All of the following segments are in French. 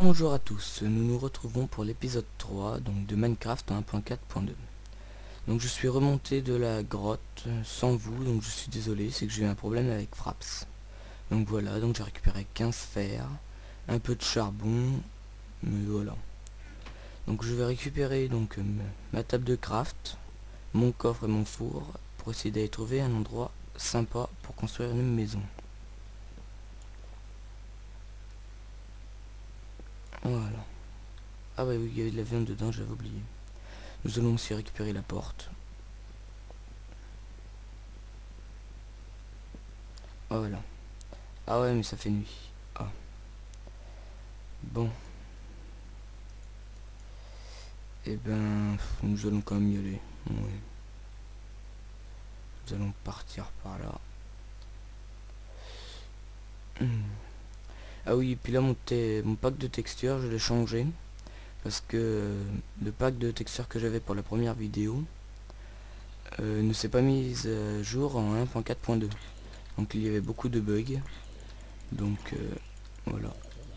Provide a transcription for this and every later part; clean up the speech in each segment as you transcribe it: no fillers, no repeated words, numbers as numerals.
Bonjour à tous, nous nous retrouvons pour l'épisode 3 donc de Minecraft 1.4.2. Donc je suis remonté de la grotte sans vous, donc je suis désolé, c'est que j'ai eu un problème avec Fraps. Donc voilà, donc j'ai récupéré 15 fers, un peu de charbon, mais voilà. Donc je vais récupérer donc ma table de craft, mon coffre et mon four, pour essayer d'aller trouver un endroit sympa pour construire une maison. Voilà. Ah bah oui, il y avait de la viande dedans, j'avais oublié. Nous allons aussi récupérer la porte. Voilà. Ah ouais, mais ça fait nuit. Ah. Bon. Et ben, nous allons quand même y aller. Ouais. Nous allons partir par là. Ah oui, et puis là, mon pack de textures, je l'ai changé. Parce que le pack de textures que j'avais pour la première vidéo ne s'est pas mis à jour en 1.4.2. Donc il y avait beaucoup de bugs. Donc voilà.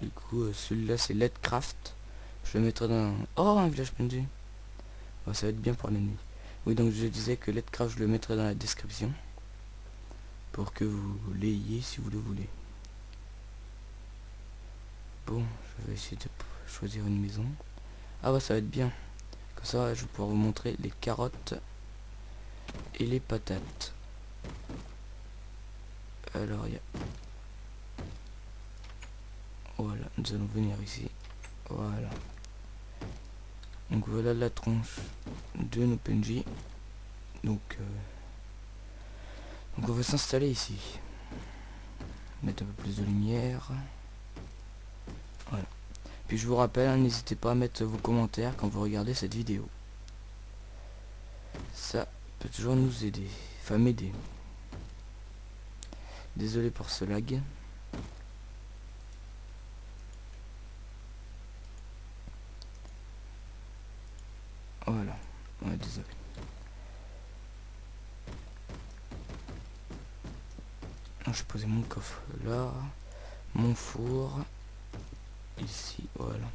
Du coup, celui-là, c'est Letcraft. Je le mettrai dans... Oh, un village pendu. Oh, ça va être bien pour la nuit. Oui, donc je disais que Letcraft, je le mettrai dans la description. Pour que vous l'ayez si vous le voulez. Bon, je vais essayer de choisir une maison. Ah ouais, ça va être bien. Comme ça, je vais pouvoir vous montrer les carottes et les patates. Alors, il y a... Voilà, nous allons venir ici. Voilà. Donc voilà la tronche de nos PNJ. Donc on va s'installer ici. Mettre un peu plus de lumière. Voilà. Puis je vous rappelle, hein, n'hésitez pas à mettre vos commentaires quand vous regardez cette vidéo. Ça peut toujours nous aider. Enfin m'aider. Désolé pour ce lag. Voilà. Ouais, désolé. Je vais poser mon coffre là. Mon four. Ici, voilà.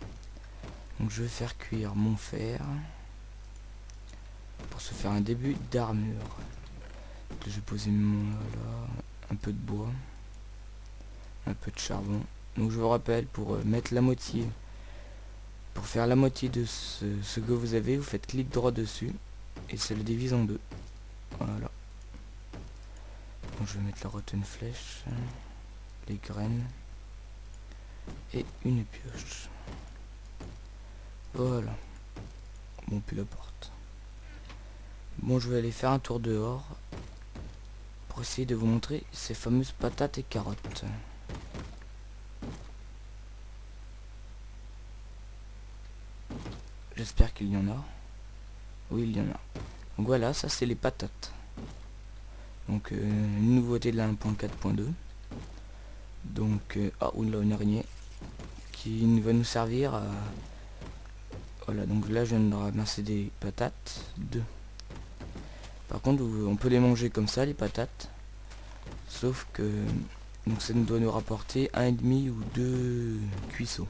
Donc je vais faire cuire mon fer. Pour se faire un début d'armure. Je vais poser mon là. Un peu de bois. Un peu de charbon. Donc je vous rappelle, pour mettre la moitié, pour faire la moitié de ce que vous avez, vous faites clic droit dessus et ça le divise en deux. Voilà. Donc je vais mettre la rotten flèche, les graines et une pioche. Voilà. Bon, puis la porte. Bon, je vais aller faire un tour dehors pour essayer de vous montrer ces fameuses patates et carottes. J'espère qu'il y en a. Oui, il y en a. Donc voilà, ça c'est les patates. Donc une nouveauté de la 1.4.2. Donc ah, oula, une araignée qui va nous servir à... Voilà, donc là je viens de ramasser des patates, 2. Par contre on peut les manger comme ça, les patates. Sauf que donc ça nous doit nous rapporter 1,5 ou 2 cuisseaux.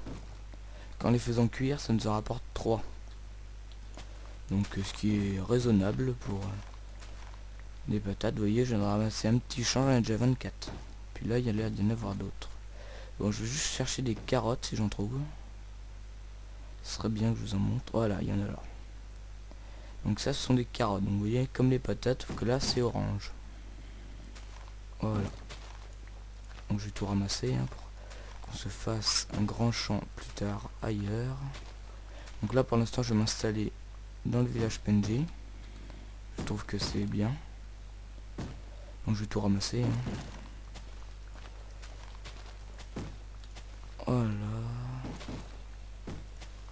Qu'en les faisant cuire, ça nous en rapporte 3. Donc ce qui est raisonnable pour des patates. Vous voyez, je viens de ramasser un petit champ, j'en ai déjà 24. Puis là, il y a l'air d'y en avoir d'autres. Bon, je vais juste chercher des carottes si j'en trouve. Ce serait bien que je vous en montre. Voilà, il y en a là. Donc ça, ce sont des carottes. Donc vous voyez, comme les patates, sauf que là, c'est orange. Voilà. Donc je vais tout ramasser hein, pour qu'on se fasse un grand champ plus tard ailleurs. Donc là, pour l'instant, je vais m'installer dans le village PNJ. Je trouve que c'est bien. Donc je vais tout ramasser. Hein. Voilà.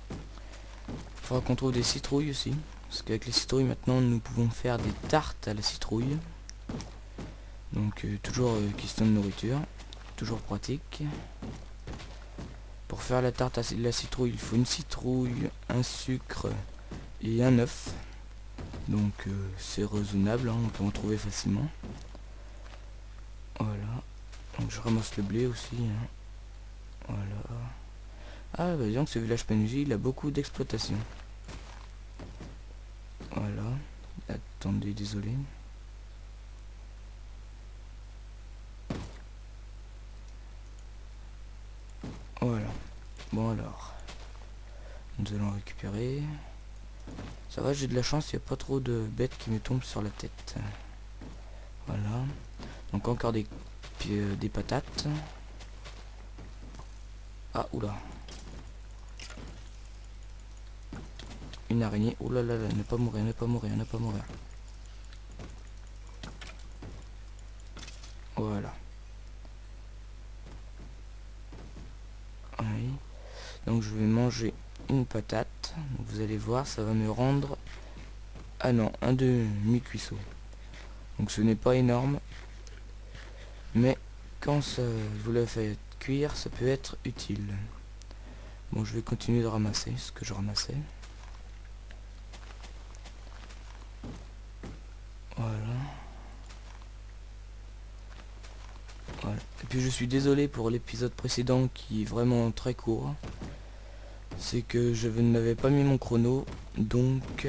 Il faudra qu'on trouve des citrouilles aussi. Parce qu'avec les citrouilles maintenant nous pouvons faire des tartes à la citrouille. Donc toujours question de nourriture. Toujours pratique. Pour faire la tarte à la citrouille, il faut une citrouille, un sucre et un œuf. Donc c'est raisonnable, hein, on peut en trouver facilement. Voilà. Donc je ramasse le blé aussi. Hein. Voilà. Ah bah disons que ce village PNJ il a beaucoup d'exploitation. Voilà. Attendez, désolé. Voilà. Bon alors. Nous allons récupérer. Ça va, j'ai de la chance, il n'y a pas trop de bêtes qui me tombent sur la tête. Voilà. Donc encore des patates. Ah, oula. Une araignée. Oh là là là, ne pas mourir, ne pas mourir, ne pas mourir. Voilà. Oui. Donc je vais manger une patate. Vous allez voir, ça va me rendre... Ah non, un demi-cuisseau. Donc ce n'est pas énorme. Mais quand ça, vous le faites cuire, ça peut être utile. Bon, je vais continuer de ramasser ce que je ramassais. Voilà. Voilà. Et puis je suis désolé pour l'épisode précédent qui est vraiment très court. C'est que je n'avais pas mis mon chrono, donc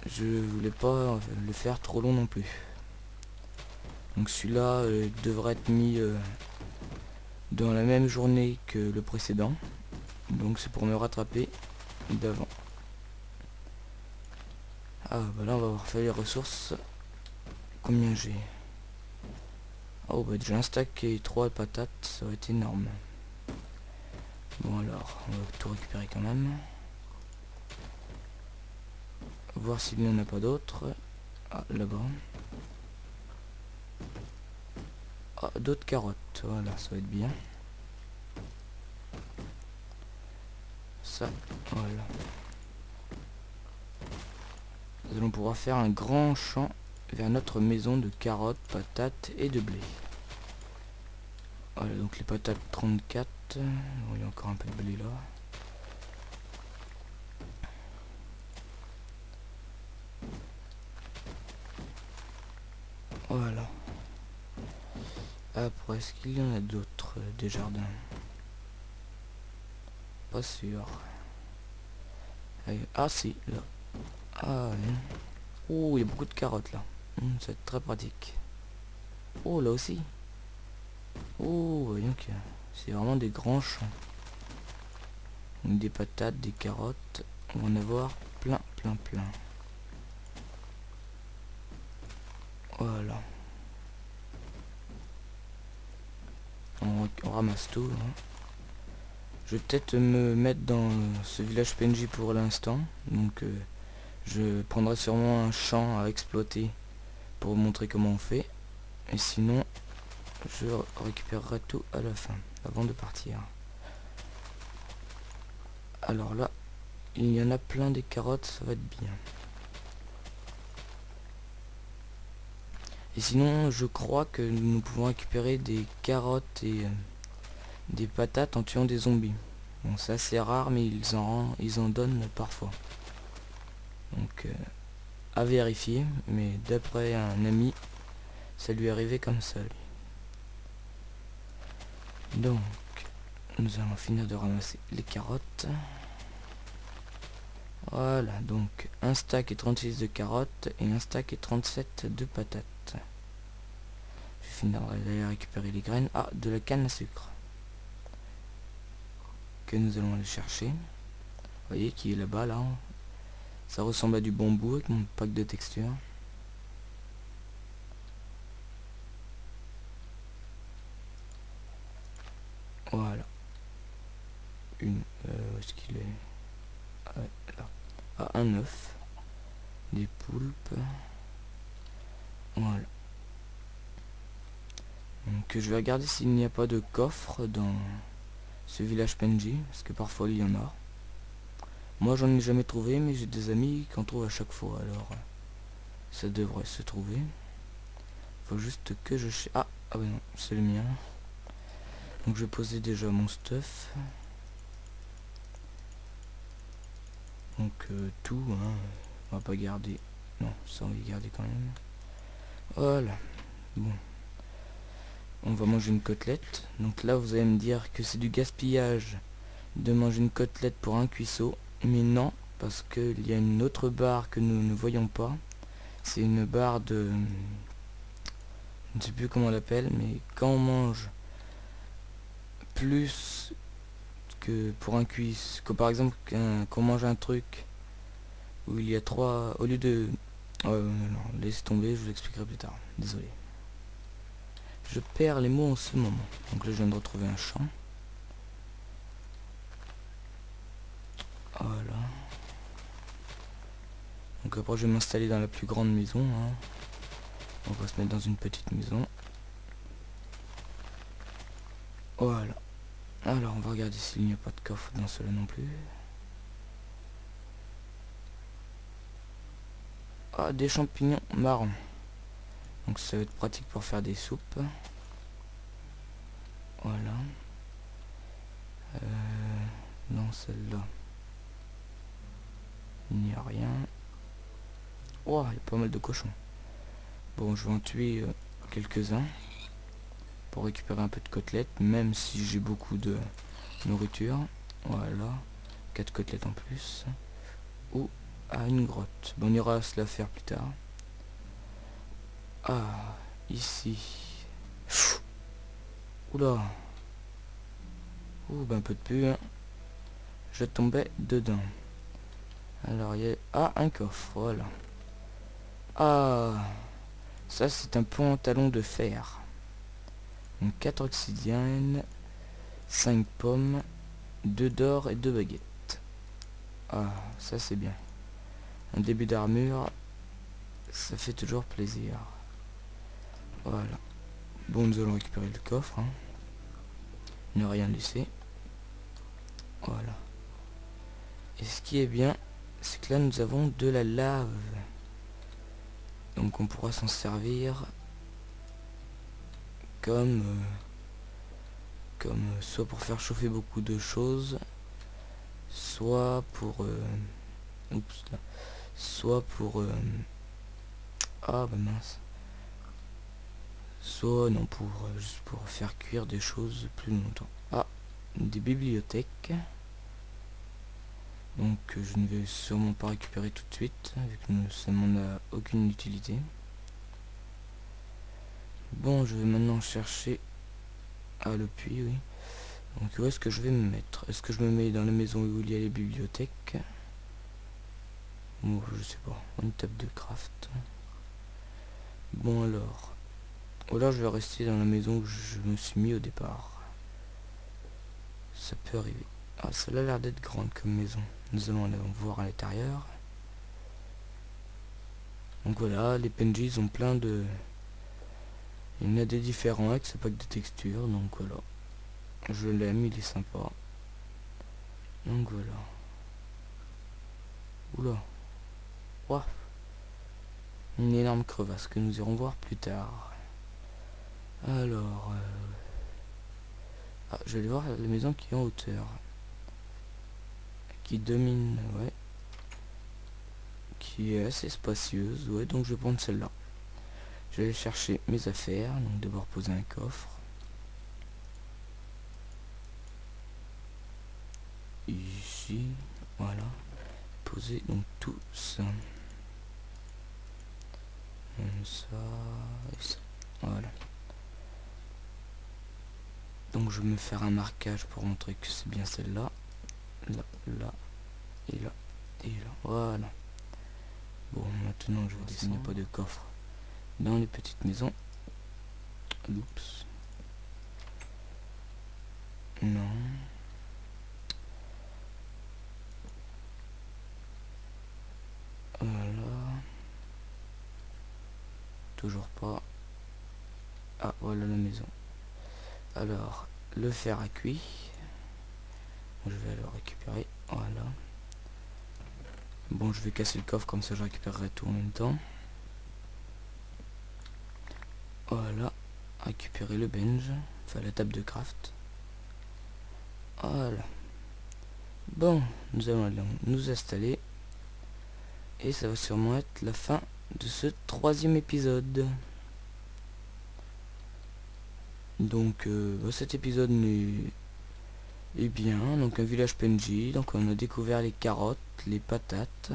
je voulais pas le faire trop long non plus. Donc celui-là devrait être mis dans la même journée que le précédent. Donc c'est pour me rattraper d'avant. Ah bah là on va avoir fait les ressources. Combien j'ai? Oh bah déjà un steak et 3 patates, ça va être énorme. Bon alors, on va tout récupérer quand même. Voir s'il n'y en a pas d'autres. Ah, là-bas. Ah, d'autres carottes, voilà, ça va être bien. Ça, voilà. Nous allons pouvoir faire un grand champ vers notre maison de carottes, patates et de blé. Voilà, donc les patates 34. Bon, il y a encore un peu de blé là. Voilà. Après, est-ce qu'il y en a d'autres des jardins? Pas sûr. Ah si, là. Ah oui. Oh, il y a beaucoup de carottes là. Ça va être très pratique. Oh, là aussi. Oh, voyons que c'est vraiment des grands champs. Donc, des patates, des carottes. On va en avoir plein, plein, plein. Voilà. On ramasse tout. Hein. Je vais peut-être me mettre dans ce village PNJ pour l'instant. Donc je prendrai sûrement un champ à exploiter pour vous montrer comment on fait. Et sinon, je récupérerai tout à la fin, avant de partir. Alors là, il y en a plein des carottes, ça va être bien. Et sinon, je crois que nous pouvons récupérer des carottes et des patates en tuant des zombies. Bon, c'est assez rare, mais ils en donnent parfois. Donc, à vérifier, mais d'après un ami, ça lui est arrivé comme ça, lui. Donc, nous allons finir de ramasser les carottes. Voilà, donc un stack et 36 de carottes et un stack et 37 de patates. Je vais finir d'aller récupérer les graines. Ah, de la canne à sucre. Que nous allons aller chercher. Vous voyez qui est là-bas, là. Ça ressemble à du bambou avec mon pack de texture. Voilà. Où est-ce qu'il est? Ah, là. Ah, un œuf. Des poulpes. Voilà. Donc je vais regarder s'il n'y a pas de coffre dans ce village PNJ, parce que parfois il y en a. Moi j'en ai jamais trouvé, mais j'ai des amis qui en trouvent à chaque fois, alors ça devrait se trouver. Faut juste que je... Ah bah non, c'est le mien. Donc je vais poser déjà mon stuff. Donc tout, hein, on va pas garder. Non, ça on va y garder quand même. Voilà. Bon. On va manger une côtelette. Donc là vous allez me dire que c'est du gaspillage de manger une côtelette pour un cuisseau, mais non, parce qu'il y a une autre barre que nous ne voyons pas. C'est une barre de... je ne sais plus comment on l'appelle, mais quand on mange plus que pour un cuisse, que par exemple qu'on mange un truc où il y a 3, au lieu de... non, laisse tomber, je vous l'expliquerai plus tard, désolé. Je perds les mots en ce moment. Donc là je viens de retrouver un champ. Voilà. Donc après je vais m'installer dans la plus grande maison, hein. On va se mettre dans une petite maison. Voilà. Alors on va regarder s'il n'y a pas de coffre dans cela non plus. Ah, des champignons marrons. Donc ça va être pratique pour faire des soupes. Voilà. Non, celle-là. Il n'y a rien. Oh, il y a pas mal de cochons. Bon, je vais en tuer quelques-uns pour récupérer un peu de côtelettes, même si j'ai beaucoup de nourriture. Voilà. 4 côtelettes en plus. Ou à une grotte. Bon, on ira se la faire plus tard. Ah, ici. Oula. Ouh, ben un peu de pu, hein. Je tombais dedans. Alors, il y a... Ah, un coffre, voilà. Ah, ça c'est un pantalon de fer. Donc 4 obsidiennes, 5 pommes, 2 d'or et 2 baguettes. Ah, ça c'est bien. Un début d'armure, ça fait toujours plaisir. Voilà. Bon, nous allons récupérer le coffre, hein. Ne rien laisser. Voilà. Et ce qui est bien, c'est que là nous avons de la lave. Donc on pourra s'en servir comme soit pour faire chauffer beaucoup de choses, soit pour oups, là. Soit pour ah bah mince, soit non pour juste pour faire cuire des choses plus longtemps. Ah, des bibliothèques. Donc je ne vais sûrement pas récupérer tout de suite vu que ça n'en a aucune utilité. Bon, je vais maintenant chercher le puits, oui. Donc où est-ce que je vais me mettre? Est-ce que je me mets dans la maison où il y a les bibliothèques? Bon, je sais pas. Une table de craft. Bon alors. Ou alors je vais rester dans la maison où je me suis mis au départ. Ça peut arriver. Ah, ça a l'air d'être grande comme maison. Nous allons aller voir à l'intérieur. Donc voilà, les PNJ ils ont plein de... Il y en a des différents avec ce pack de textures, donc voilà. Je l'aime, il est sympa. Donc voilà. Oula. Ouah. Une énorme crevasse que nous irons voir plus tard. Alors... Ah, je vais aller voir la maison qui est en hauteur. Qui domine, ouais. Qui est assez spacieuse, ouais, donc je vais prendre celle-là. Je vais aller chercher mes affaires, donc d'abord poser un coffre. Ici, voilà. Poser donc tout ça. Comme ça, et ça. Voilà. Donc je vais me faire un marquage pour montrer que c'est bien celle-là. Là, là, et là, et là. Voilà. Bon, maintenant je vais voir s'il n'y a pas de coffre dans les petites maisons. Oups. Non. Voilà. Toujours pas. Ah, voilà la maison. Alors, le fer à cuit. Je vais le récupérer. Voilà. Bon, je vais casser le coffre, comme ça je récupérerai tout en même temps. Voilà. Récupérer le bench. Enfin, la table de craft. Voilà. Bon, nous allons nous installer. Et ça va sûrement être la fin de ce 3e épisode. Donc cet épisode Et bien, donc un village PNJ, donc on a découvert les carottes, les patates.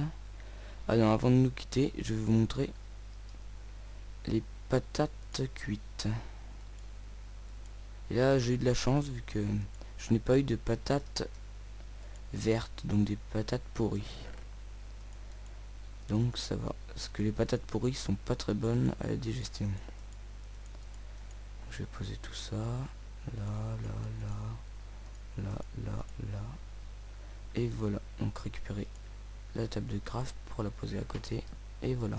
Ah non, avant de nous quitter, je vais vous montrer les patates cuites. Et là, j'ai eu de la chance vu que je n'ai pas eu de patates vertes, donc des patates pourries. Donc ça va, parce que les patates pourries sont pas très bonnes à la digestion. Je vais poser tout ça, là, et voilà. Donc récupérer la table de craft pour la poser à côté, et voilà.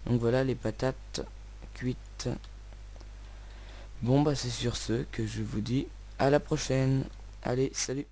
Donc voilà les patates cuites. Bon bah c'est sur ce que je vous dis à la prochaine. Allez, salut.